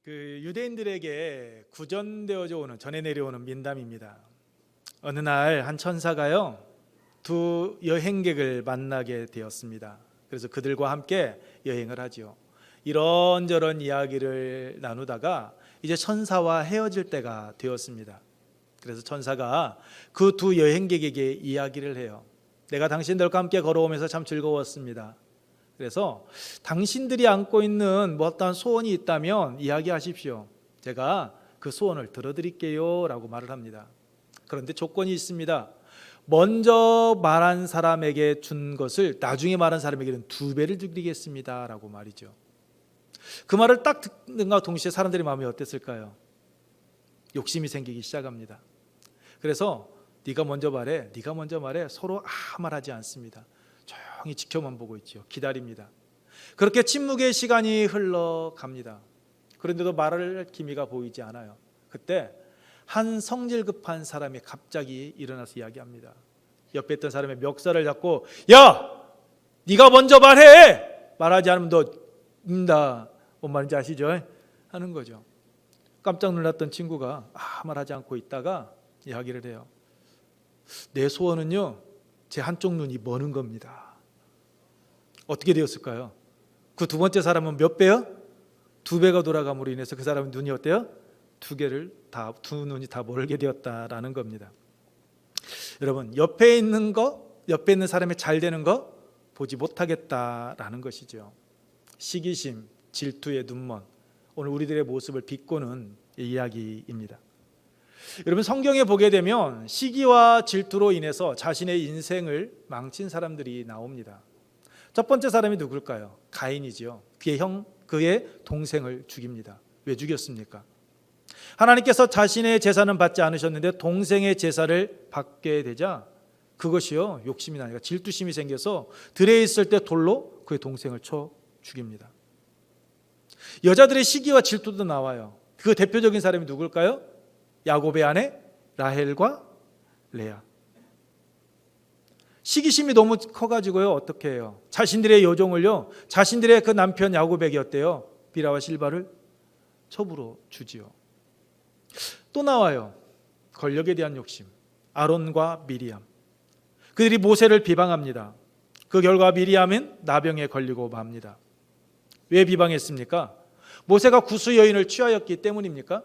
유대인들에게 구전되어져 오는 전해 내려오는 민담입니다. 어느 날 한 천사가요 두 여행객을 만나게 되었습니다. 그래서 그들과 함께 여행을 하죠. 이런저런 이야기를 나누다가 이제 천사와 헤어질 때가 되었습니다. 그래서 천사가 그 두 여행객에게 이야기를 해요. 내가 당신들과 함께 걸어오면서 참 즐거웠습니다. 그래서 당신들이 안고 있는 어떠한 소원이 있다면 이야기하십시오. 제가 그 소원을 들어드릴게요 라고 말을 합니다. 그런데 조건이 있습니다. 먼저 말한 사람에게 준 것을 나중에 말한 사람에게는 2배를 드리겠습니다 라고 말이죠. 그 말을 딱 듣는가 동시에 사람들의 마음이 어땠을까요? 욕심이 생기기 시작합니다. 그래서 네가 먼저 말해, 네가 먼저 말해, 서로 아무 말 하지 않습니다. 조용히 지켜만 보고 있죠. 기다립니다. 그렇게 침묵의 시간이 흘러갑니다. 그런데도 말할 기미가 보이지 않아요. 그때 한 성질 급한 사람이 갑자기 일어나서 이야기합니다. 옆에 있던 사람의 멱살을 잡고 야! 네가 먼저 말해! 말하지 않으면 너 죽는다. 뭔 말인지 아시죠? 하는 거죠. 깜짝 놀랐던 친구가 아무 말하지 않고 있다가 이야기를 해요. 내 소원은요 제 한쪽 눈이 머는 겁니다. 어떻게 되었을까요? 그 두 번째 사람은 몇 배요? 2배가 돌아감으로 인해서 그 사람은 눈이 어때요? 두 눈이 다 멀게 되었다라는 겁니다. 여러분, 옆에 있는 사람이 잘 되는 거 보지 못하겠다라는 것이죠. 시기심, 질투의 눈먼, 오늘 우리들의 모습을 비꼬는 이야기입니다. 여러분, 성경에 보게 되면 시기와 질투로 인해서 자신의 인생을 망친 사람들이 나옵니다. 첫 번째 사람이 누굴까요? 가인이지요. 그의 동생을 죽입니다. 왜 죽였습니까? 하나님께서 자신의 제사는 받지 않으셨는데 동생의 제사를 받게 되자 그것이요 욕심이 아니라 질투심이 생겨서 들에 있을 때 돌로 그의 동생을 쳐 죽입니다. 여자들의 시기와 질투도 나와요. 그 대표적인 사람이 누굴까요? 야곱의 아내 라헬과 레아. 시기심이 너무 커가지고요 어떻게 해요? 자신들의 여종을요 자신들의 그 남편 야곱에게 어때요? 비라와 실바를 첩으로 주지요. 또 나와요. 권력에 대한 욕심. 아론과 미리암. 그들이 모세를 비방합니다. 그 결과 미리암은 나병에 걸리고 맙니다. 왜 비방했습니까? 모세가 구수 여인을 취하였기 때문입니까?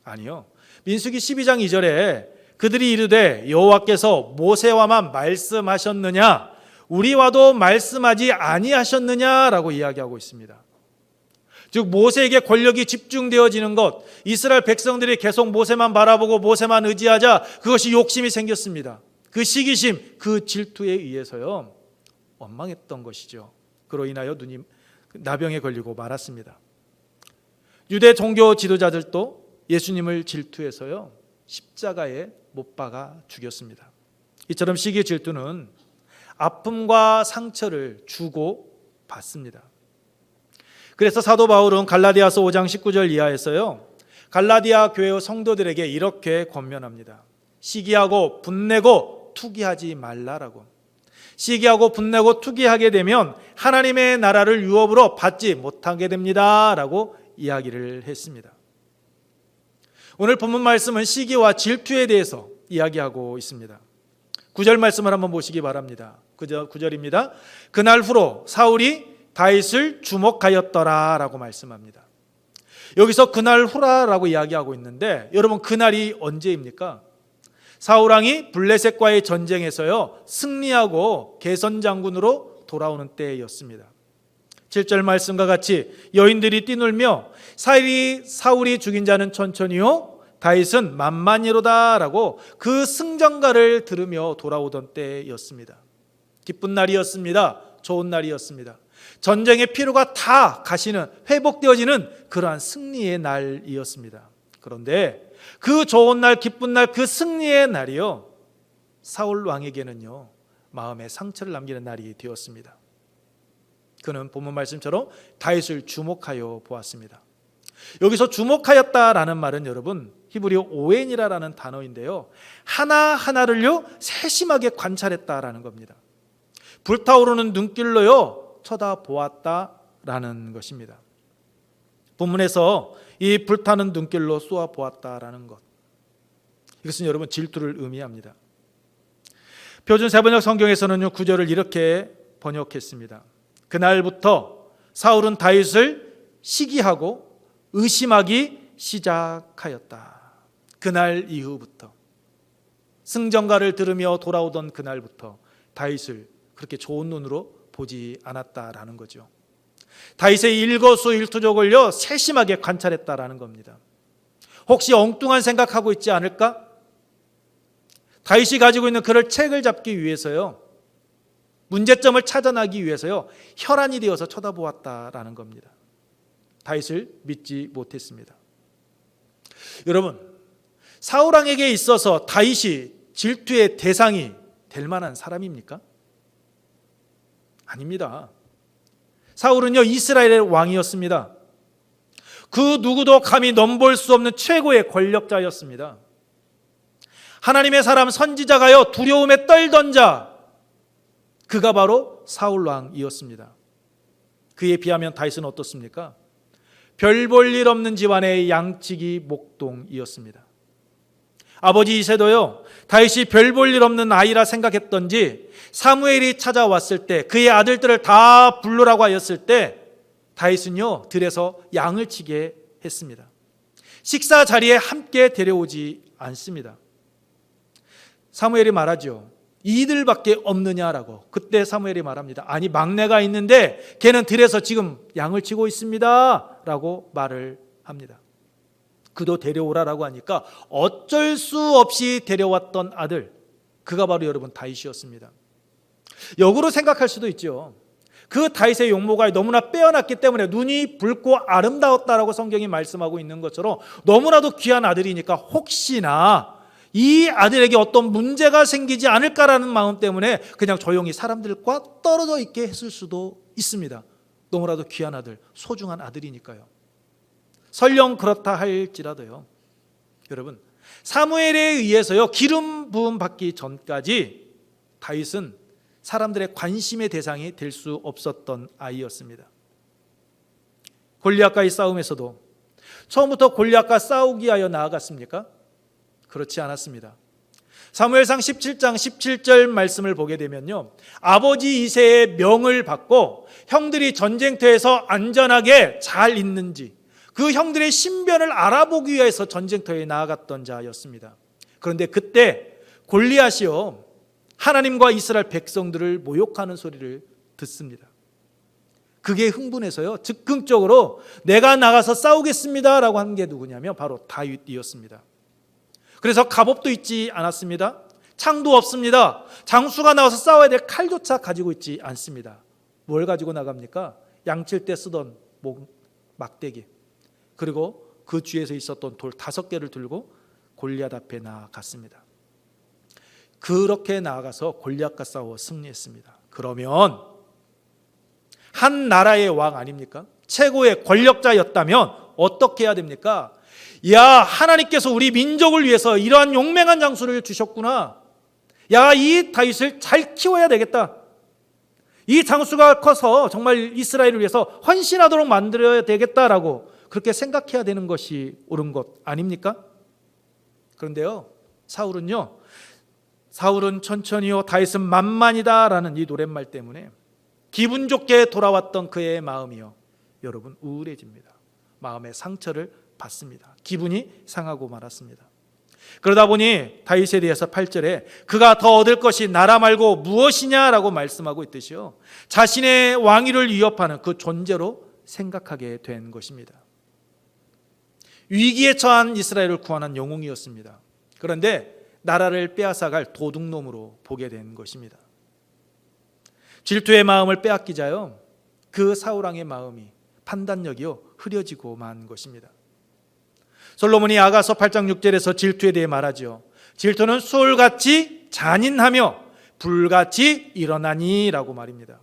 아니요. 민수기 12장 2절에 그들이 이르되 여호와께서 모세와만 말씀하셨느냐 우리와도 말씀하지 아니하셨느냐라고 이야기하고 있습니다. 즉 모세에게 권력이 집중되어지는 것, 이스라엘 백성들이 계속 모세만 바라보고 모세만 의지하자 그것이 욕심이 생겼습니다. 그 시기심, 그 질투에 의해서요 원망했던 것이죠. 그로 인하여 눈이 나병에 걸리고 말았습니다. 유대 종교 지도자들도 예수님을 질투해서요 십자가에 못 박아 죽였습니다. 이처럼 시기 질투는 아픔과 상처를 주고 받습니다. 그래서 사도 바울은 갈라디아서 5장 19절 이하에서요 갈라디아 교회 성도들에게 이렇게 권면합니다. 시기하고 분내고 투기하지 말라라고. 시기하고 분내고 투기하게 되면 하나님의 나라를 유업으로 받지 못하게 됩니다 라고 이야기를 했습니다. 오늘 본문 말씀은 시기와 질투에 대해서 이야기하고 있습니다. 9절 말씀을 한번 보시기 바랍니다. 9절입니다. 그날 후로 사울이 다윗을 주목하였더라 라고 말씀합니다. 여기서 그날 후라라고 이야기하고 있는데 여러분 그날이 언제입니까? 사울왕이 블레셋과의 전쟁에서요 승리하고 개선장군으로 돌아오는 때였습니다. 7절 말씀과 같이 여인들이 뛰놀며 사울이 죽인 자는 천천히요 다윗은 만만히로다 라고 그 승전가를 들으며 돌아오던 때였습니다. 기쁜 날이었습니다. 좋은 날이었습니다. 전쟁의 피로가 다 가시는 회복되어지는 그러한 승리의 날이었습니다. 그런데 그 좋은 날 기쁜 날 그 승리의 날이요 사울 왕에게는요 마음에 상처를 남기는 날이 되었습니다. 그는 본문 말씀처럼 다윗을 주목하여 보았습니다. 여기서 주목하였다라는 말은 여러분 히브리어 오엔이라는 단어인데요 하나하나를요 세심하게 관찰했다라는 겁니다. 불타오르는 눈길로요 쳐다보았다라는 것입니다. 본문에서 이 불타는 눈길로 쏘아 보았다라는 것. 이것은 여러분 질투를 의미합니다. 표준 세번역 성경에서는요, 구절을 이렇게 번역했습니다. 그날부터 사울은 다윗을 시기하고 의심하기 시작하였다. 그날 이후부터, 승전가를 들으며 돌아오던 그날부터 다윗을 그렇게 좋은 눈으로 보지 않았다라는 거죠. 다윗의 일거수일투족을요 세심하게 관찰했다라는 겁니다. 혹시 엉뚱한 생각하고 있지 않을까? 다윗이 가지고 있는 그를 책을 잡기 위해서요, 문제점을 찾아나기 위해서요, 혈안이 되어서 쳐다보았다라는 겁니다. 다윗을 믿지 못했습니다. 여러분, 사울 왕에게 있어서 다윗이 질투의 대상이 될 만한 사람입니까? 아닙니다. 사울은요, 이스라엘의 왕이었습니다. 그 누구도 감히 넘볼 수 없는 최고의 권력자였습니다. 하나님의 사람 선지자가요, 두려움에 떨던 자, 그가 바로 사울 왕이었습니다. 그에 비하면 다윗은 어떻습니까? 별 볼 일 없는 집안의 양치기 목동이었습니다. 아버지 이새도요, 다윗이 별 볼 일 없는 아이라 생각했던지 사무엘이 찾아왔을 때, 그의 아들들을 다 부르라고 하였을 때 다윗은요, 들에서 양을 치게 했습니다. 식사 자리에 함께 데려오지 않습니다. 사무엘이 말하죠. 이들밖에 없느냐라고. 그때 사무엘이 말합니다. 아니, 막내가 있는데 걔는 들에서 지금 양을 치고 있습니다 라고 말을 합니다. 그도 데려오라라고 하니까 어쩔 수 없이 데려왔던 아들, 그가 바로 여러분 다윗이었습니다. 역으로 생각할 수도 있죠. 그 다윗의 용모가 너무나 빼어났기 때문에 눈이 붉고 아름다웠다라고 성경이 말씀하고 있는 것처럼 너무나도 귀한 아들이니까 혹시나 이 아들에게 어떤 문제가 생기지 않을까라는 마음 때문에 그냥 조용히 사람들과 떨어져 있게 했을 수도 있습니다. 너무나도 귀한 아들, 소중한 아들이니까요. 설령 그렇다 할지라도요, 여러분, 사무엘에 의해서요 기름 부음 받기 전까지 다윗은 사람들의 관심의 대상이 될 수 없었던 아이였습니다. 골리앗과의 싸움에서도 처음부터 골리앗과 싸우기 위하여 나아갔습니까? 그렇지 않았습니다. 사무엘상 17장 17절 말씀을 보게 되면요, 아버지 이새의 명을 받고 형들이 전쟁터에서 안전하게 잘 있는지 그 형들의 신변을 알아보기 위해서 전쟁터에 나아갔던 자였습니다. 그런데 그때 골리앗이요, 하나님과 이스라엘 백성들을 모욕하는 소리를 듣습니다. 그게 흥분해서요, 즉흥적으로 내가 나가서 싸우겠습니다라고 한 게 누구냐면 바로 다윗이었습니다. 그래서 갑옷도 있지 않았습니다. 창도 없습니다. 장수가 나와서 싸워야 될 칼조차 가지고 있지 않습니다. 뭘 가지고 나갑니까? 양칠 때 쓰던 막대기, 그리고 그 뒤에서 있었던 돌 5개를 들고 골리앗 앞에 나아갔습니다. 그렇게 나아가서 골리앗과 싸워 승리했습니다. 그러면 한 나라의 왕 아닙니까? 최고의 권력자였다면 어떻게 해야 됩니까? 야, 하나님께서 우리 민족을 위해서 이러한 용맹한 장수를 주셨구나. 야, 이 다윗을 잘 키워야 되겠다. 이 장수가 커서 정말 이스라엘을 위해서 헌신하도록 만들어야 되겠다라고 그렇게 생각해야 되는 것이 옳은 것 아닙니까? 그런데요, 사울은 천천히요, 다윗은 만만이다라는 이 노랫말 때문에 기분 좋게 돌아왔던 그의 마음이요, 여러분, 우울해집니다. 마음의 상처를 받습니다. 기분이 상하고 말았습니다. 그러다 보니 다윗에 대해서 8절에 그가 더 얻을 것이 나라 말고 무엇이냐라고 말씀하고 있듯이요, 자신의 왕위를 위협하는 그 존재로 생각하게 된 것입니다. 위기에 처한 이스라엘을 구원한 영웅이었습니다. 그런데 나라를 빼앗아갈 도둑놈으로 보게 된 것입니다. 질투의 마음을 빼앗기자요, 그 사울왕의 마음이, 판단력이요, 흐려지고 만 것입니다. 솔로몬이 아가서 8장 6절에서 질투에 대해 말하죠. 질투는 술같이 잔인하며 불같이 일어나니 라고 말입니다.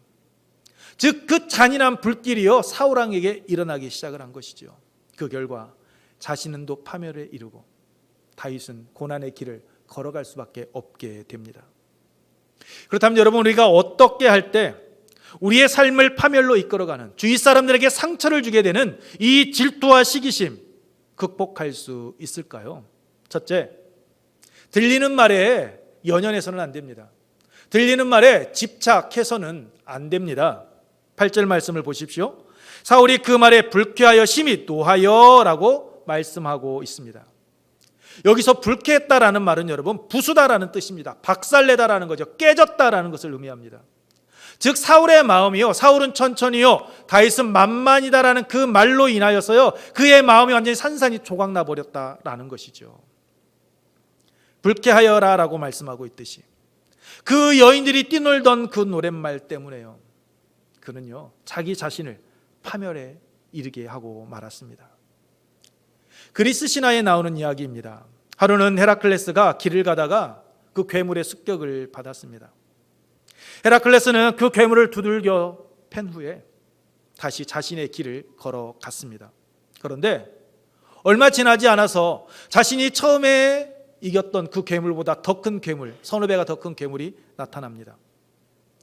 즉 그 잔인한 불길이요, 사울왕에게 일어나기 시작을 한 것이죠. 그 결과 자신은 또 파멸에 이르고 다윗은 고난의 길을 걸어갈 수밖에 없게 됩니다. 그렇다면 여러분, 우리가 어떻게 할 때 우리의 삶을 파멸로 이끌어가는, 주위 사람들에게 상처를 주게 되는 이 질투와 시기심, 극복할 수 있을까요? 첫째, 들리는 말에 연연해서는 안 됩니다. 들리는 말에 집착해서는 안 됩니다. 8절 말씀을 보십시오. 사울이 그 말에 불쾌하여 심히 노하여라고 말씀하고 있습니다. 여기서 불쾌했다라는 말은 여러분 부수다라는 뜻입니다. 박살내다라는 거죠. 깨졌다라는 것을 의미합니다. 즉 사울의 마음이요, 사울은 천천히요, 다윗은 만만이다라는 그 말로 인하여서요, 그의 마음이 완전히 산산이 조각나 버렸다라는 것이죠. 불쾌하여라라고 말씀하고 있듯이 그 여인들이 뛰놀던 그 노랫말 때문에요, 그는요 자기 자신을 파멸에 이르게 하고 말았습니다. 그리스 신화에 나오는 이야기입니다. 하루는 헤라클레스가 길을 가다가 그 괴물의 습격을 받았습니다. 헤라클레스는 그 괴물을 두들겨 팬 후에 다시 자신의 길을 걸어갔습니다. 그런데 얼마 지나지 않아서 자신이 처음에 이겼던 그 괴물보다 더 큰 괴물, 서너 배가 더 큰 괴물이 나타납니다.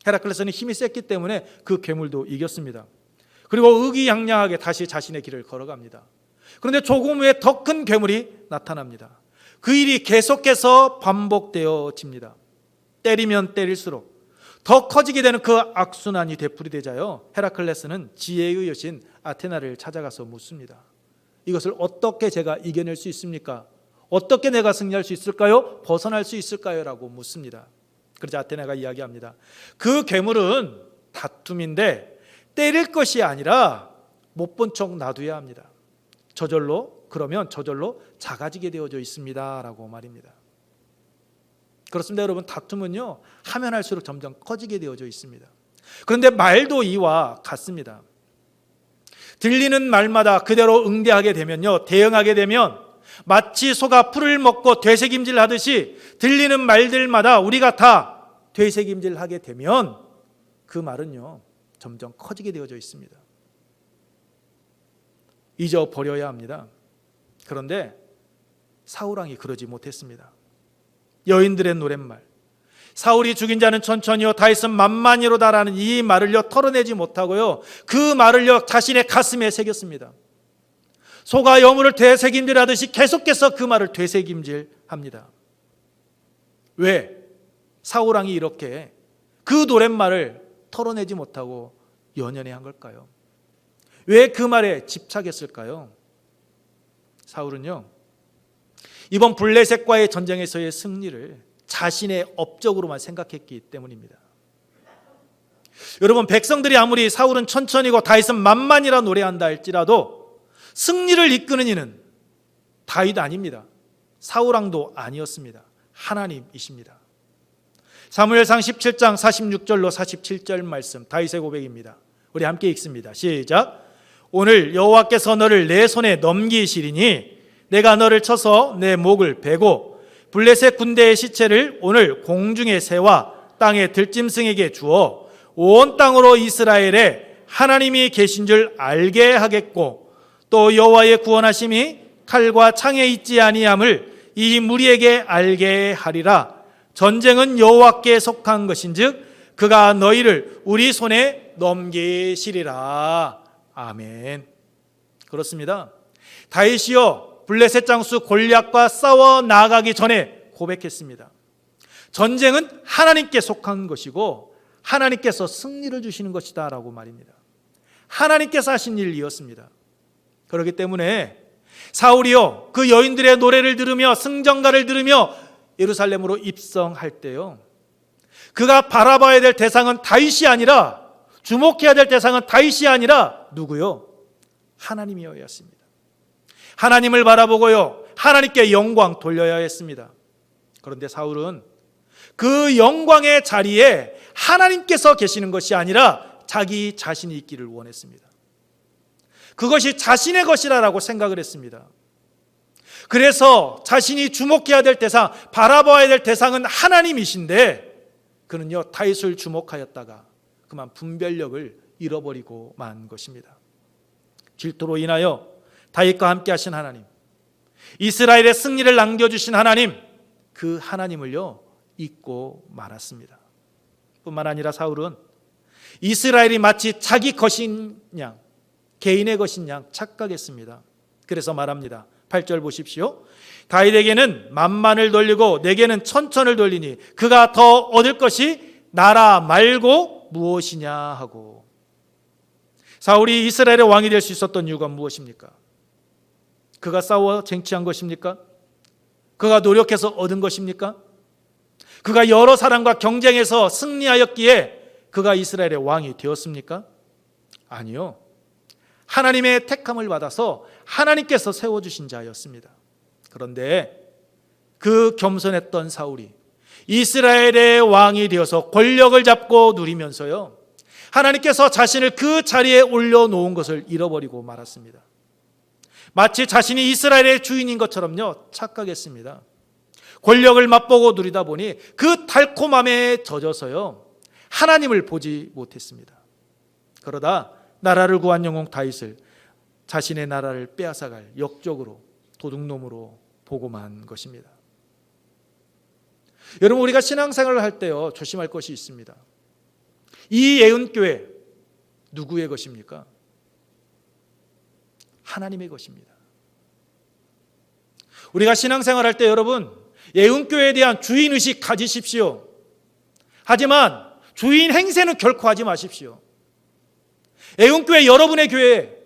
헤라클레스는 힘이 셌기 때문에 그 괴물도 이겼습니다. 그리고 의기양양하게 다시 자신의 길을 걸어갑니다. 그런데 조금 후에 더 큰 괴물이 나타납니다. 그 일이 계속해서 반복되어집니다. 때리면 때릴수록 더 커지게 되는 그 악순환이 되풀이되자요, 헤라클레스는 지혜의 여신 아테나를 찾아가서 묻습니다. 이것을 어떻게 제가 이겨낼 수 있습니까? 어떻게 내가 승리할 수 있을까요? 벗어날 수 있을까요? 라고 묻습니다. 그러자 아테나가 이야기합니다. 그 괴물은 다툼인데 때릴 것이 아니라 못 본 척 놔둬야 합니다. 그러면 저절로 작아지게 되어져 있습니다 라고 말입니다. 그렇습니다 여러분. 다툼은요 하면 할수록 점점 커지게 되어져 있습니다. 그런데 말도 이와 같습니다. 들리는 말마다 그대로 응대하게 되면요, 대응하게 되면 마치 소가 풀을 먹고 되새김질 하듯이 들리는 말들마다 우리가 다 되새김질 하게 되면 그 말은요 점점 커지게 되어져 있습니다. 잊어버려야 합니다. 그런데 사울왕이 그러지 못했습니다. 여인들의 노랫말, 사울이 죽인 자는 천천히요 다윗은 만만히로다라는 이 말을요 털어내지 못하고요, 그 말을요 자신의 가슴에 새겼습니다. 소가 여물을 되새김질하듯이 계속해서 그 말을 되새김질합니다. 왜? 사울왕이 이렇게 그 노랫말을 털어내지 못하고 연연해 한 걸까요? 왜 그 말에 집착했을까요? 사울은요 이번 블레셋과의 전쟁에서의 승리를 자신의 업적으로만 생각했기 때문입니다. 여러분, 백성들이 아무리 사울은 천천히고 다윗은 만만이라 노래한다 할지라도 승리를 이끄는 이는 다윗 아닙니다. 사울왕도 아니었습니다. 하나님이십니다. 사무엘상 17장 46절로 47절 말씀, 다윗의 고백입니다. 우리 함께 읽습니다. 시작. 오늘 여호와께서 너를 내 손에 넘기시리니 내가 너를 쳐서 내 목을 베고 블레셋 군대의 시체를 오늘 공중의 새와 땅의 들짐승에게 주어 온 땅으로 이스라엘에 하나님이 계신 줄 알게 하겠고 또 여호와의 구원하심이 칼과 창에 있지 아니함을 이 무리에게 알게 하리라. 전쟁은 여호와께 속한 것인즉 그가 너희를 우리 손에 넘기시리라. 아멘. 그렇습니다. 다윗이요 블레셋 장수 골리앗과 싸워 나아가기 전에 고백했습니다. 전쟁은 하나님께 속한 것이고 하나님께서 승리를 주시는 것이다 라고 말입니다. 하나님께서 하신 일이었습니다. 그렇기 때문에 사울이요 그 여인들의 노래를 들으며 승전가를 들으며 예루살렘으로 입성할 때요, 그가 바라봐야 될 대상은 다윗이 아니라, 주목해야 될 대상은 다윗이 아니라 누구요? 하나님이어야 했습니다. 하나님을 바라보고요 하나님께 영광 돌려야 했습니다. 그런데 사울은 그 영광의 자리에 하나님께서 계시는 것이 아니라 자기 자신이 있기를 원했습니다. 그것이 자신의 것이라고 생각을 했습니다. 그래서 자신이 주목해야 될 대상, 바라봐야 될 대상은 하나님이신데 그는요 다윗을 주목하였다가 그만 분별력을 잃어버리고 만 것입니다. 질투로 인하여 다윗과 함께 하신 하나님, 이스라엘의 승리를 남겨주신 하나님, 그 하나님을요 잊고 말았습니다. 뿐만 아니라 사울은 이스라엘이 마치 자기 것인 양, 개인의 것인 양 착각했습니다. 그래서 말합니다. 8절 보십시오. 다윗에게는 만만을 돌리고 내게는 천천을 돌리니 그가 더 얻을 것이 나라 말고 무엇이냐 하고. 사울이 이스라엘의 왕이 될 수 있었던 이유가 무엇입니까? 그가 싸워 쟁취한 것입니까? 그가 노력해서 얻은 것입니까? 그가 여러 사람과 경쟁해서 승리하였기에 그가 이스라엘의 왕이 되었습니까? 아니요. 하나님의 택함을 받아서 하나님께서 세워주신 자였습니다. 그런데 그 겸손했던 사울이 이스라엘의 왕이 되어서 권력을 잡고 누리면서요, 하나님께서 자신을 그 자리에 올려놓은 것을 잃어버리고 말았습니다. 마치 자신이 이스라엘의 주인인 것처럼요 착각했습니다. 권력을 맛보고 누리다 보니 그 달콤함에 젖어서요 하나님을 보지 못했습니다. 그러다 나라를 구한 영웅 다윗을 자신의 나라를 빼앗아갈 역적으로, 도둑놈으로 보고만 것입니다. 여러분, 우리가 신앙생활을 할 때요 조심할 것이 있습니다. 이 예언교회 누구의 것입니까? 하나님의 것입니다. 우리가 신앙생활 할 때 여러분, 예언교회에 대한 주인의식 가지십시오. 하지만 주인 행세는 결코 하지 마십시오. 예언교회 여러분의 교회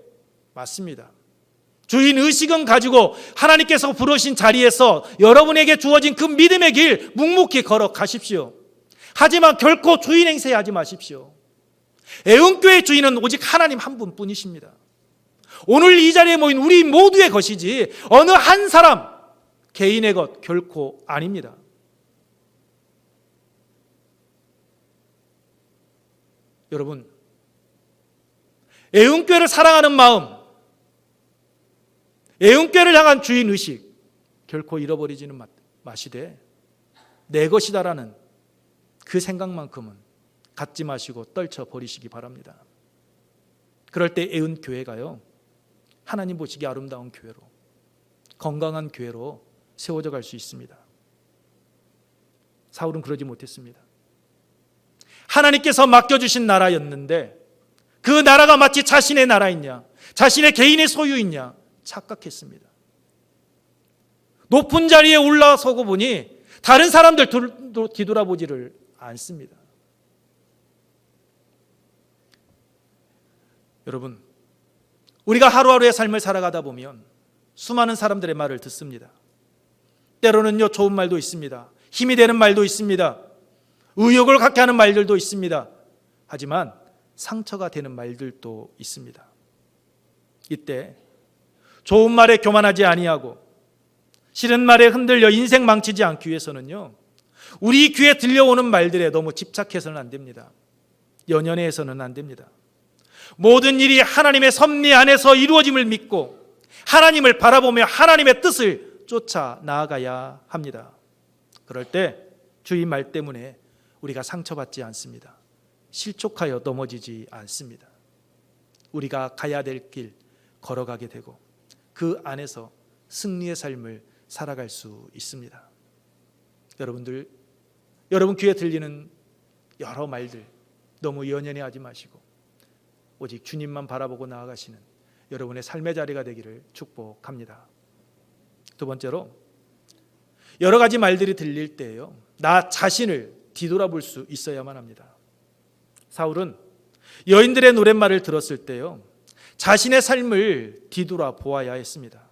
맞습니다. 주인의식은 가지고 하나님께서 부르신 자리에서 여러분에게 주어진 그 믿음의 길 묵묵히 걸어가십시오. 하지만 결코 주인 행세하지 마십시오. 예언교회의 주인은 오직 하나님 한 분뿐이십니다. 오늘 이 자리에 모인 우리 모두의 것이지 어느 한 사람 개인의 것 결코 아닙니다. 여러분, 예언교회를 사랑하는 마음, 예언교회를 향한 주인의식 결코 잃어버리지는 마시되 내 것이다라는 그 생각만큼은 갖지 마시고 떨쳐버리시기 바랍니다. 그럴 때 예언교회가요 하나님 보시기에 아름다운 교회로, 건강한 교회로 세워져 갈 수 있습니다. 사울은 그러지 못했습니다. 하나님께서 맡겨주신 나라였는데 그 나라가 마치 자신의 나라이냐, 자신의 개인의 소유이냐 착각했습니다. 높은 자리에 올라서고 보니 다른 사람들 뒤돌아보지를 않습니다. 여러분, 우리가 하루하루의 삶을 살아가다 보면 수많은 사람들의 말을 듣습니다. 때로는요 좋은 말도 있습니다. 힘이 되는 말도 있습니다. 의욕을 갖게 하는 말들도 있습니다. 하지만 상처가 되는 말들도 있습니다. 이때 좋은 말에 교만하지 아니하고 싫은 말에 흔들려 인생 망치지 않기 위해서는요 우리 귀에 들려오는 말들에 너무 집착해서는 안 됩니다. 연연해서는 안 됩니다. 모든 일이 하나님의 섭리 안에서 이루어짐을 믿고 하나님을 바라보며 하나님의 뜻을 쫓아 나아가야 합니다. 그럴 때 주의 말 때문에 우리가 상처받지 않습니다. 실족하여 넘어지지 않습니다. 우리가 가야 될 길 걸어가게 되고 그 안에서 승리의 삶을 살아갈 수 있습니다. 여러분 귀에 들리는 여러 말들 너무 연연해하지 마시고 오직 주님만 바라보고 나아가시는 여러분의 삶의 자리가 되기를 축복합니다. 두 번째로, 여러 가지 말들이 들릴 때요 나 자신을 뒤돌아볼 수 있어야만 합니다. 사울은 여인들의 노랫말을 들었을 때요 자신의 삶을 뒤돌아 보아야 했습니다.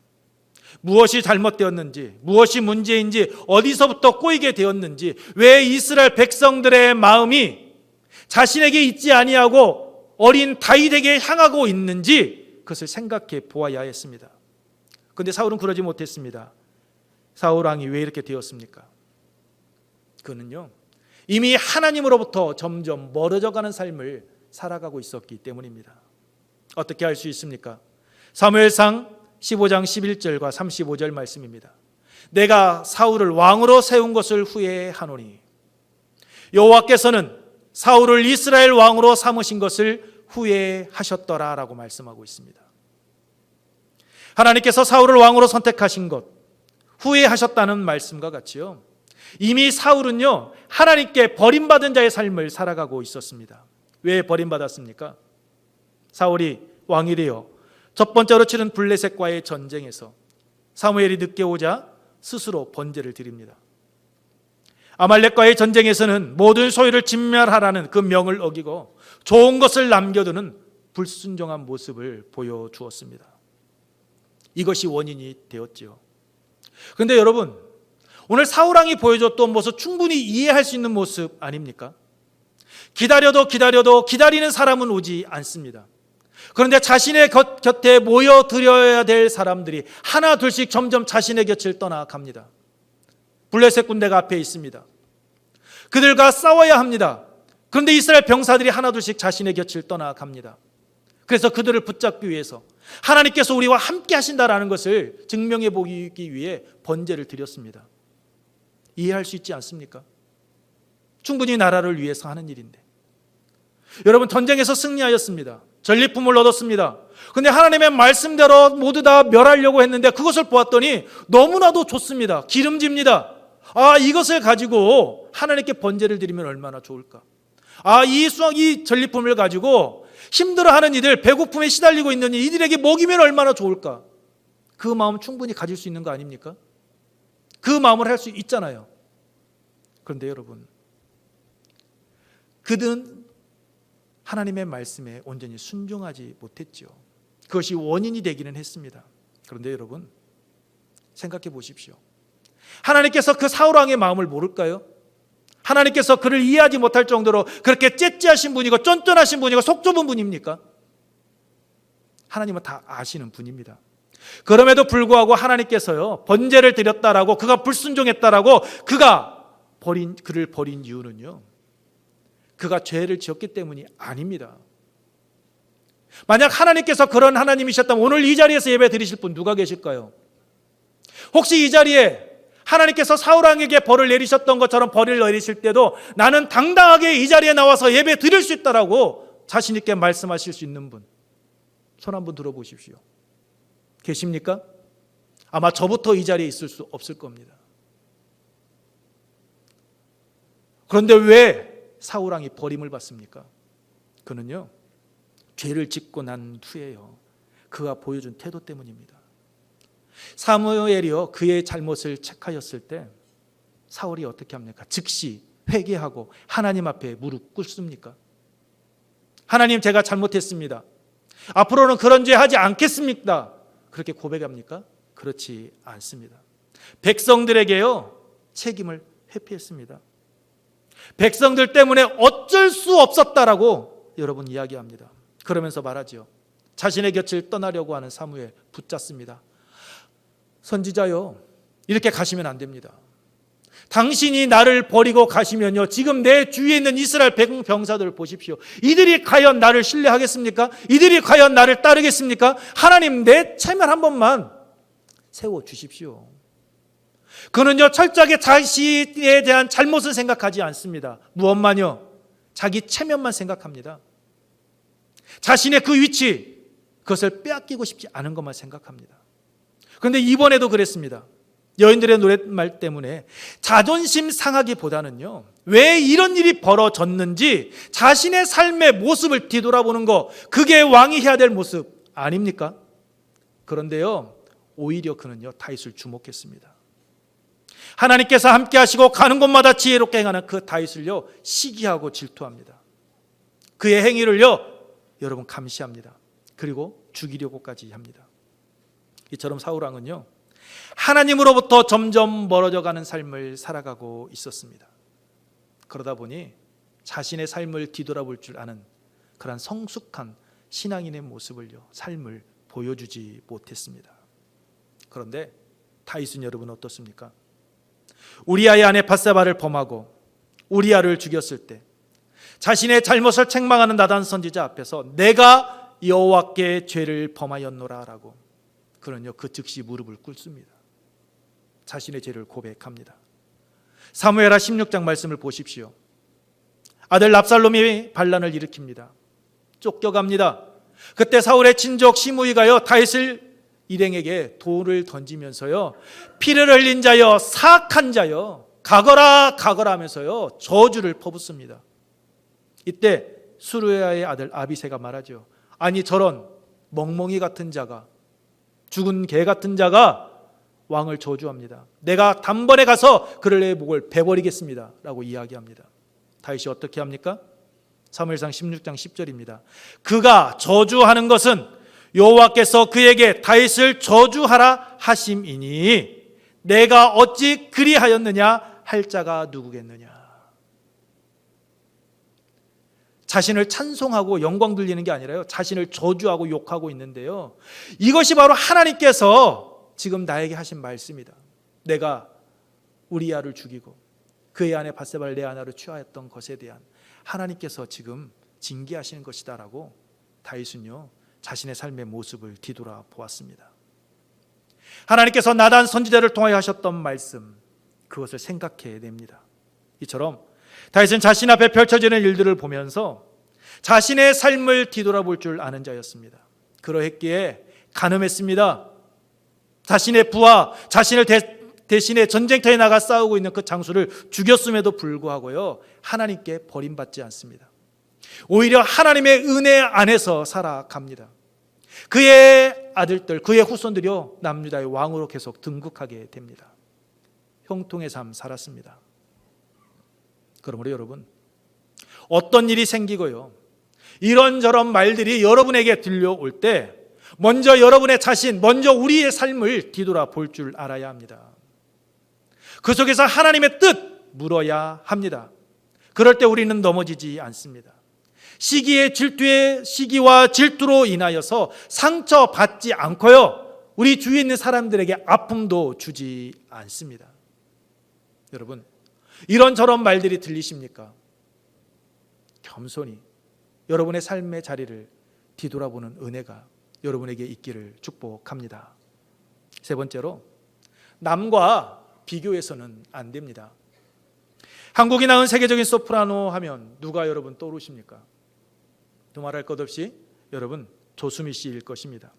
무엇이 잘못되었는지, 무엇이 문제인지, 어디서부터 꼬이게 되었는지, 왜 이스라엘 백성들의 마음이 자신에게 있지 아니하고 어린 다윗에게 향하고 있는지 그것을 생각해 보아야 했습니다. 그런데 사울은 그러지 못했습니다. 사울 왕이 왜 이렇게 되었습니까? 그는요 이미 하나님으로부터 점점 멀어져가는 삶을 살아가고 있었기 때문입니다. 어떻게 할 수 있습니까? 사무엘상 15장 11절과 35절 말씀입니다. 내가 사울을 왕으로 세운 것을 후회하노니 여호와께서는 사울을 이스라엘 왕으로 삼으신 것을 후회하셨더라 라고 말씀하고 있습니다. 하나님께서 사울을 왕으로 선택하신 것 후회하셨다는 말씀과 같이요 이미 사울은요 하나님께 버림받은 자의 삶을 살아가고 있었습니다. 왜 버림받았습니까? 사울이 왕이 되어 첫 번째로 치른 블레셋과의 전쟁에서 사무엘이 늦게 오자 스스로 번제를 드립니다. 아말렉과의 전쟁에서는 모든 소유를 진멸하라는 그 명을 어기고 좋은 것을 남겨두는 불순종한 모습을 보여주었습니다. 이것이 원인이 되었지요. 그런데 여러분, 오늘 사울왕이 보여줬던 모습 충분히 이해할 수 있는 모습 아닙니까? 기다려도 기다리는 사람은 오지 않습니다. 그런데 자신의 곁에 모여드려야 될 사람들이 하나 둘씩 점점 자신의 곁을 떠나갑니다. 블레셋 군대가 앞에 있습니다. 그들과 싸워야 합니다. 그런데 이스라엘 병사들이 하나 둘씩 자신의 곁을 떠나갑니다. 그래서 그들을 붙잡기 위해서 하나님께서 우리와 함께 하신다라는 것을 증명해 보기 위해 번제를 드렸습니다. 이해할 수 있지 않습니까? 충분히 나라를 위해서 하는 일인데. 여러분, 전쟁에서 승리하였습니다. 전리품을 얻었습니다. 그런데 하나님의 말씀대로 모두 다 멸하려고 했는데 그것을 보았더니 너무나도 좋습니다. 기름집니다. 이것을 가지고 하나님께 번제를 드리면 얼마나 좋을까? 이 전리품을 가지고 힘들어하는 이들, 배고픔에 시달리고 있는 이들에게 먹이면 얼마나 좋을까? 그 마음 충분히 가질 수 있는 거 아닙니까? 그 마음을 할 수 있잖아요. 그런데 여러분, 그들은 하나님의 말씀에 온전히 순종하지 못했죠. 그것이 원인이 되기는 했습니다. 그런데 여러분, 생각해 보십시오. 하나님께서 그 사울왕의 마음을 모를까요? 하나님께서 그를 이해하지 못할 정도로 그렇게 째째하신 분이고 쫀쫀하신 분이고 속 좁은 분입니까? 하나님은 다 아시는 분입니다. 그럼에도 불구하고 하나님께서요, 번제를 드렸다라고, 그가 불순종했다라고, 그를 버린 이유는요, 그가 죄를 지었기 때문이 아닙니다. 만약 하나님께서 그런 하나님이셨다면 오늘 이 자리에서 예배 드리실 분 누가 계실까요? 혹시 이 자리에 하나님께서 사울왕에게 벌을 내리셨던 것처럼 벌을 내리실 때도 나는 당당하게 이 자리에 나와서 예배 드릴 수 있다라고 자신 있게 말씀하실 수 있는 분, 손 한번 들어보십시오. 계십니까? 아마 저부터 이 자리에 있을 수 없을 겁니다. 그런데 왜 사울왕이 버림을 받습니까? 그는요, 죄를 짓고 난 후에요, 그가 보여준 태도 때문입니다. 사무엘이요, 그의 잘못을 체크하였을 때 사울이 어떻게 합니까? 즉시 회개하고 하나님 앞에 무릎 꿇습니까? 하나님, 제가 잘못했습니다. 앞으로는 그런 죄 하지 않겠습니다. 그렇게 고백합니까? 그렇지 않습니다. 백성들에게요, 책임을 회피했습니다. 백성들 때문에 어쩔 수 없었다라고 여러분 이야기합니다. 그러면서 말하죠. 자신의 곁을 떠나려고 하는 사무엘 붙잡습니다. 선지자요, 이렇게 가시면 안 됩니다. 당신이 나를 버리고 가시면요, 지금 내 주위에 있는 이스라엘 병사들을 보십시오. 이들이 과연 나를 신뢰하겠습니까? 이들이 과연 나를 따르겠습니까? 하나님, 내 체면 한 번만 세워주십시오. 그는요, 철저하게 자신에 대한 잘못을 생각하지 않습니다. 무엇만요? 자기 체면만 생각합니다. 자신의 그 위치, 그것을 빼앗기고 싶지 않은 것만 생각합니다. 그런데 이번에도 그랬습니다. 여인들의 노랫말 때문에 자존심 상하기보다는요, 왜 이런 일이 벌어졌는지 자신의 삶의 모습을 뒤돌아보는 거, 그게 왕이 해야 될 모습 아닙니까? 그런데요, 오히려 그는요, 다윗을 주목했습니다. 하나님께서 함께 하시고 가는 곳마다 지혜롭게 행하는 그 다윗을요, 시기하고 질투합니다. 그의 행위를요, 여러분 감시합니다. 그리고 죽이려고까지 합니다. 이처럼 사울왕은요, 하나님으로부터 점점 멀어져가는 삶을 살아가고 있었습니다. 그러다 보니 자신의 삶을 뒤돌아볼 줄 아는 그런 성숙한 신앙인의 모습을요, 삶을 보여주지 못했습니다. 그런데 다윗은 여러분 어떻습니까? 우리아의 아내 밧세바를 범하고 우리아를 죽였을 때 자신의 잘못을 책망하는 나단 선지자 앞에서 내가 여호와께 죄를 범하였노라라고 그는요, 그 즉시 무릎을 꿇습니다. 자신의 죄를 고백합니다. 사무엘하 16장 말씀을 보십시오. 아들 압살롬이 반란을 일으킵니다. 쫓겨갑니다. 그때 사울의 친족 시므이가요, 다윗을 일행에게 돌을 던지면서요, 피를 흘린 자여, 사악한 자여, 가거라 가거라 하면서요, 저주를 퍼붓습니다. 이때 수르야의 아들 아비새가 말하죠. 아니, 저런 멍멍이 같은 자가, 죽은 개 같은 자가 왕을 저주합니다. 내가 단번에 가서 그를 내 목을 베버리겠습니다 라고 이야기합니다. 다윗이 어떻게 합니까? 사무엘상 16장 10절입니다. 그가 저주하는 것은 여호와께서 그에게 다윗을 저주하라 하심이니 내가 어찌 그리하였느냐 할 자가 누구겠느냐. 자신을 찬송하고 영광 돌리는 게 아니라요, 자신을 저주하고 욕하고 있는데요, 이것이 바로 하나님께서 지금 나에게 하신 말씀이다. 내가 우리야를 죽이고 그의 아내 밧세바를 내 아내로 취하였던 것에 대한 하나님께서 지금 징계하시는 것이다 라고 다윗은요 자신의 삶의 모습을 뒤돌아 보았습니다. 하나님께서 나단 선지자를 통하여 하셨던 말씀, 그것을 생각해 냅니다. 이처럼 다윗은 자신 앞에 펼쳐지는 일들을 보면서 자신의 삶을 뒤돌아볼 줄 아는 자였습니다. 그러했기에 간음했습니다. 자신의 부하, 자신을 대신에 전쟁터에 나가 싸우고 있는 그 장수를 죽였음에도 불구하고요 하나님께 버림받지 않습니다. 오히려 하나님의 은혜 안에서 살아갑니다. 그의 아들들, 그의 후손들이요 남유다의 왕으로 계속 등극하게 됩니다. 형통의 삶 살았습니다. 그러므로 여러분, 어떤 일이 생기고요 이런저런 말들이 여러분에게 들려올 때 먼저 여러분의 자신, 먼저 우리의 삶을 뒤돌아볼 줄 알아야 합니다. 그 속에서 하나님의 뜻 물어야 합니다. 그럴 때 우리는 넘어지지 않습니다. 시기와 질투로 인하여서 상처받지 않고요 우리 주위에 있는 사람들에게 아픔도 주지 않습니다. 여러분, 이런저런 말들이 들리십니까? 겸손히 여러분의 삶의 자리를 뒤돌아보는 은혜가 여러분에게 있기를 축복합니다. 세 번째로, 남과 비교해서는 안 됩니다. 한국이 낳은 세계적인 소프라노 하면 누가 여러분 떠오르십니까? 두말할 것 없이 여러분 조수미 씨일 것입니다.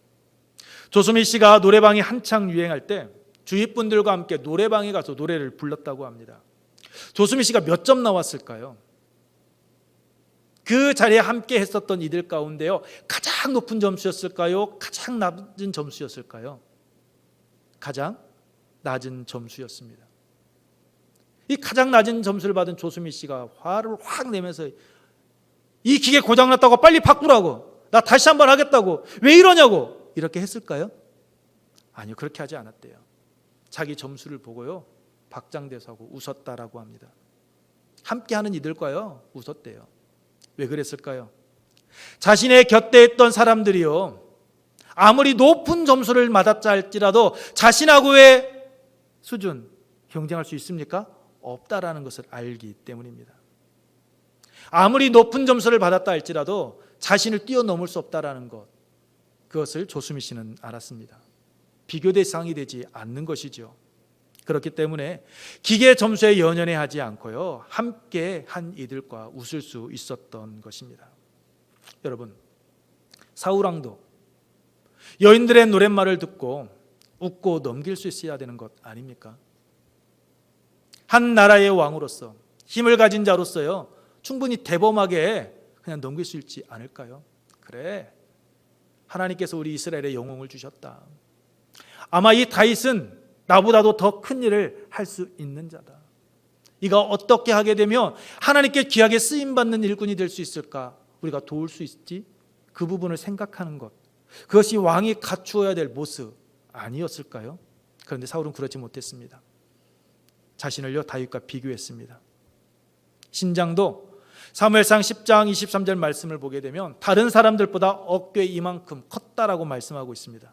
조수미 씨가 노래방이 한창 유행할 때 주위 분들과 함께 노래방에 가서 노래를 불렀다고 합니다. 조수미 씨가 몇 점 나왔을까요? 그 자리에 함께 했었던 이들 가운데요 가장 높은 점수였을까요? 가장 낮은 점수였을까요? 가장 낮은 점수였습니다. 이 가장 낮은 점수를 받은 조수미 씨가 화를 확 내면서 이 기계 고장났다고 빨리 바꾸라고, 나 다시 한번 하겠다고, 왜 이러냐고 이렇게 했을까요? 아니요, 그렇게 하지 않았대요. 자기 점수를 보고요 박장대소하고 웃었다라고 합니다. 함께하는 이들과요 웃었대요. 왜 그랬을까요? 자신의 곁에 있던 사람들이요 아무리 높은 점수를 받았자 할지라도 자신하고의 수준 경쟁할 수 있습니까? 없다라는 것을 알기 때문입니다. 아무리 높은 점수를 받았다 할지라도 자신을 뛰어넘을 수 없다라는 것, 그것을 조수미 씨는 알았습니다. 비교 대상이 되지 않는 것이죠. 그렇기 때문에 기계 점수에 연연해하지 않고요 함께 한 이들과 웃을 수 있었던 것입니다. 여러분, 사울왕도 여인들의 노랫말을 듣고 웃고 넘길 수 있어야 되는 것 아닙니까? 한 나라의 왕으로서, 힘을 가진 자로서요 충분히 대범하게 그냥 넘길 수 있지 않을까요? 그래, 하나님께서 우리 이스라엘에 영웅을 주셨다. 아마 이 다윗은 나보다도 더 큰 일을 할 수 있는 자다. 이가 어떻게 하게 되면 하나님께 귀하게 쓰임받는 일꾼이 될 수 있을까? 우리가 도울 수 있지? 그 부분을 생각하는 것, 그것이 왕이 갖추어야 될 모습 아니었을까요? 그런데 사울은 그렇지 못했습니다. 자신을요 다윗과 비교했습니다. 신장도 사무엘상 10장 23절 말씀을 보게 되면 다른 사람들보다 어깨 이만큼 컸다라고 말씀하고 있습니다.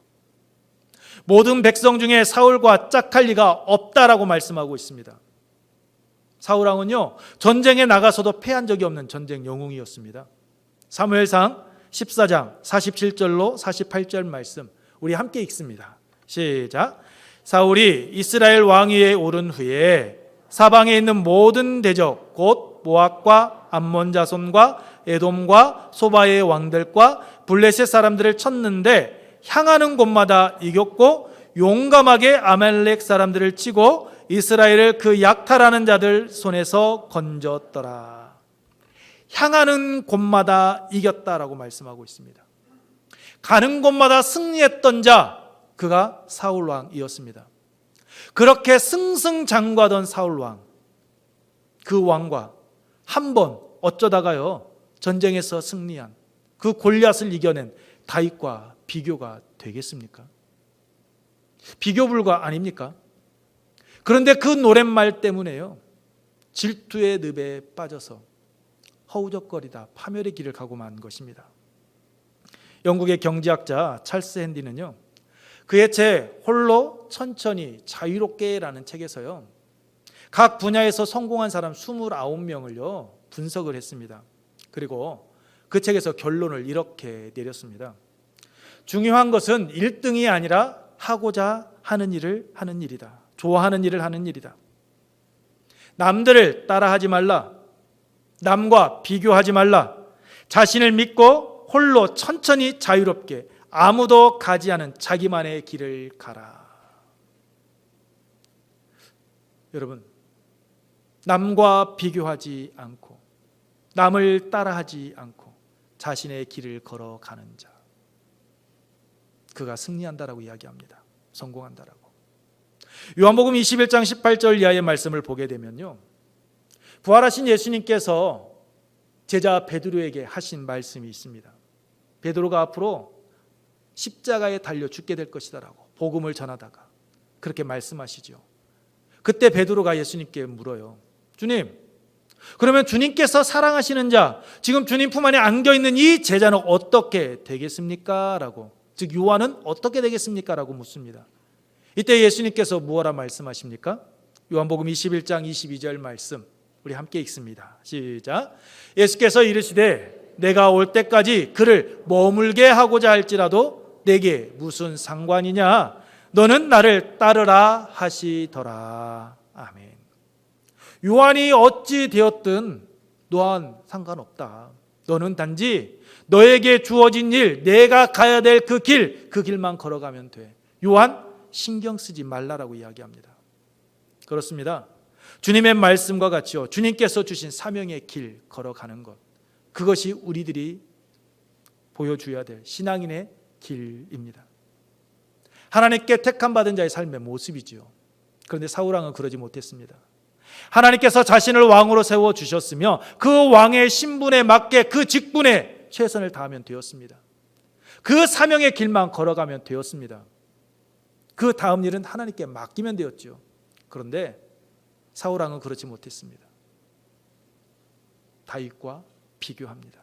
모든 백성 중에 사울과 짝할 리가 없다라고 말씀하고 있습니다. 사울왕은요 전쟁에 나가서도 패한 적이 없는 전쟁 영웅이었습니다. 사무엘상 14장 47절로 48절 말씀 우리 함께 읽습니다. 시작. 사울이 이스라엘 왕위에 오른 후에 사방에 있는 모든 대적 곧 모압과 암몬 자손과 에돔과 소바의 왕들과 블레셋 사람들을 쳤는데 향하는 곳마다 이겼고 용감하게 아말렉 사람들을 치고 이스라엘을 그 약탈하는 자들 손에서 건졌더라. 향하는 곳마다 이겼다라고 말씀하고 있습니다. 가는 곳마다 승리했던 자, 그가 사울 왕이었습니다. 그렇게 승승장구하던 사울 왕, 그 왕과 한번 어쩌다가요 전쟁에서 승리한 그 골리앗을 이겨낸 다윗과 비교가 되겠습니까? 비교 불가 아닙니까? 그런데 그 노랫말 때문에요 질투의 늪에 빠져서 허우적거리다 파멸의 길을 가고 만 것입니다. 영국의 경제학자 찰스 핸디는요 그의 책 홀로 천천히 자유롭게라는 책에서요 각 분야에서 성공한 사람 29명을요 분석을 했습니다. 그리고 그 책에서 결론을 이렇게 내렸습니다. 중요한 것은 1등이 아니라 하고자 하는 일을 하는 일이다. 좋아하는 일을 하는 일이다. 남들을 따라하지 말라. 남과 비교하지 말라. 자신을 믿고 홀로 천천히 자유롭게 아무도 가지 않은 자기만의 길을 가라. 여러분, 남과 비교하지 않고 남을 따라하지 않고 자신의 길을 걸어가는 자, 그가 승리한다라고 이야기합니다. 성공한다라고. 요한복음 21장 18절 이하의 말씀을 보게 되면요 부활하신 예수님께서 제자 베드로에게 하신 말씀이 있습니다. 베드로가 앞으로 십자가에 달려 죽게 될 것이다라고 복음을 전하다가 그렇게 말씀하시죠. 그때 베드로가 예수님께 물어요. 주님, 그러면 주님께서 사랑하시는 자, 지금 주님 품 안에 안겨있는 이 제자는 어떻게 되겠습니까? 라고, 즉 요한은 어떻게 되겠습니까? 라고 묻습니다. 이때 예수님께서 무엇라 말씀하십니까? 요한복음 21장 22절 말씀 우리 함께 읽습니다. 시작. 예수께서 이르시되 내가 올 때까지 그를 머물게 하고자 할지라도 내게 무슨 상관이냐? 너는 나를 따르라 하시더라. 아멘. 요한이 어찌 되었든 너한 상관없다. 너는 단지 너에게 주어진 일, 내가 가야 될 그 길만 걸어가면 돼. 요한 신경 쓰지 말라라고 이야기합니다. 그렇습니다. 주님의 말씀과 같이요, 주님께서 주신 사명의 길 걸어가는 것, 그것이 우리들이 보여줘야 될 신앙인의 길입니다. 하나님께 택함받은 자의 삶의 모습이지요. 그런데 사울왕은 그러지 못했습니다. 하나님께서 자신을 왕으로 세워주셨으며 그 왕의 신분에 맞게 그 직분에 최선을 다하면 되었습니다. 그 사명의 길만 걸어가면 되었습니다. 그 다음 일은 하나님께 맡기면 되었죠. 그런데 사울왕은 그렇지 못했습니다. 다윗과 비교합니다.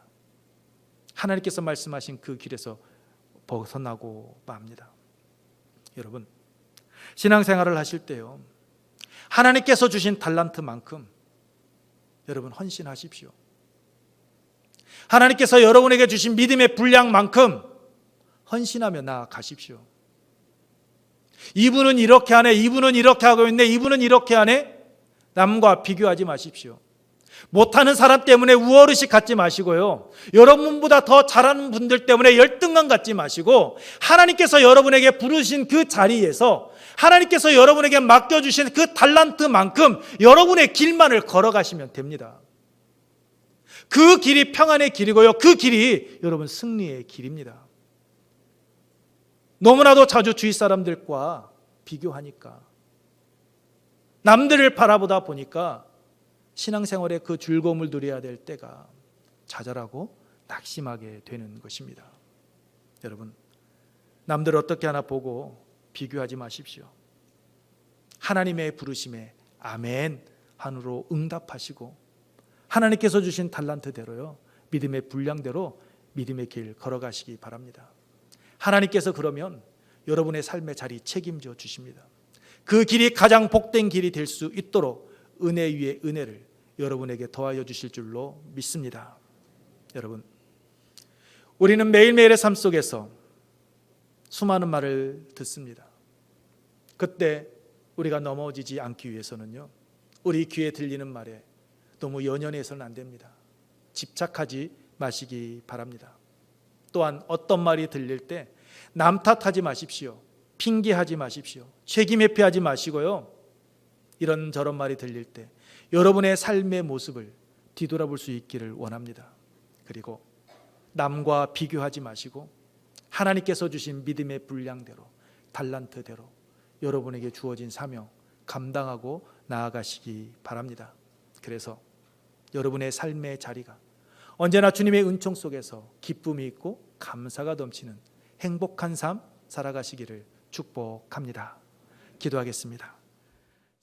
하나님께서 말씀하신 그 길에서 벗어나고 맙니다. 여러분, 신앙생활을 하실 때요, 하나님께서 주신 달란트만큼 여러분 헌신하십시오. 하나님께서 여러분에게 주신 믿음의 분량만큼 헌신하며 나아가십시오. 이분은 이렇게 하네, 이분은 이렇게 하고 있네, 이분은 이렇게 하네. 남과 비교하지 마십시오. 못하는 사람 때문에 우월의식 갖지 마시고요, 여러분보다 더 잘하는 분들 때문에 열등감 갖지 마시고, 하나님께서 여러분에게 부르신 그 자리에서 하나님께서 여러분에게 맡겨주신 그 달란트만큼 여러분의 길만을 걸어가시면 됩니다. 그 길이 평안의 길이고요, 그 길이 여러분 승리의 길입니다. 너무나도 자주 주위 사람들과 비교하니까, 남들을 바라보다 보니까 신앙생활에 그 즐거움을 누려야 될 때가 좌절하고 낙심하게 되는 것입니다. 여러분, 남들 어떻게 하나 보고 비교하지 마십시오. 하나님의 부르심에 아멘 한으로 응답하시고 하나님께서 주신 달란트대로요, 믿음의 분량대로 믿음의 길 걸어가시기 바랍니다. 하나님께서 그러면 여러분의 삶의 자리 책임져 주십니다. 그 길이 가장 복된 길이 될 수 있도록 은혜 위에 은혜를 여러분에게 더하여 주실 줄로 믿습니다. 여러분, 우리는 매일매일의 삶 속에서 수많은 말을 듣습니다. 그때 우리가 넘어지지 않기 위해서는요, 우리 귀에 들리는 말에 너무 연연해서는 안 됩니다. 집착하지 마시기 바랍니다. 또한 어떤 말이 들릴 때 남 탓하지 마십시오. 핑계하지 마십시오. 책임 회피하지 마시고요, 이런저런 말이 들릴 때 여러분의 삶의 모습을 뒤돌아볼 수 있기를 원합니다. 그리고 남과 비교하지 마시고 하나님께서 주신 믿음의 분량대로, 달란트대로 여러분에게 주어진 사명 감당하고 나아가시기 바랍니다. 그래서 여러분의 삶의 자리가 언제나 주님의 은총 속에서 기쁨이 있고 감사가 넘치는 행복한 삶 살아가시기를 축복합니다. 기도하겠습니다.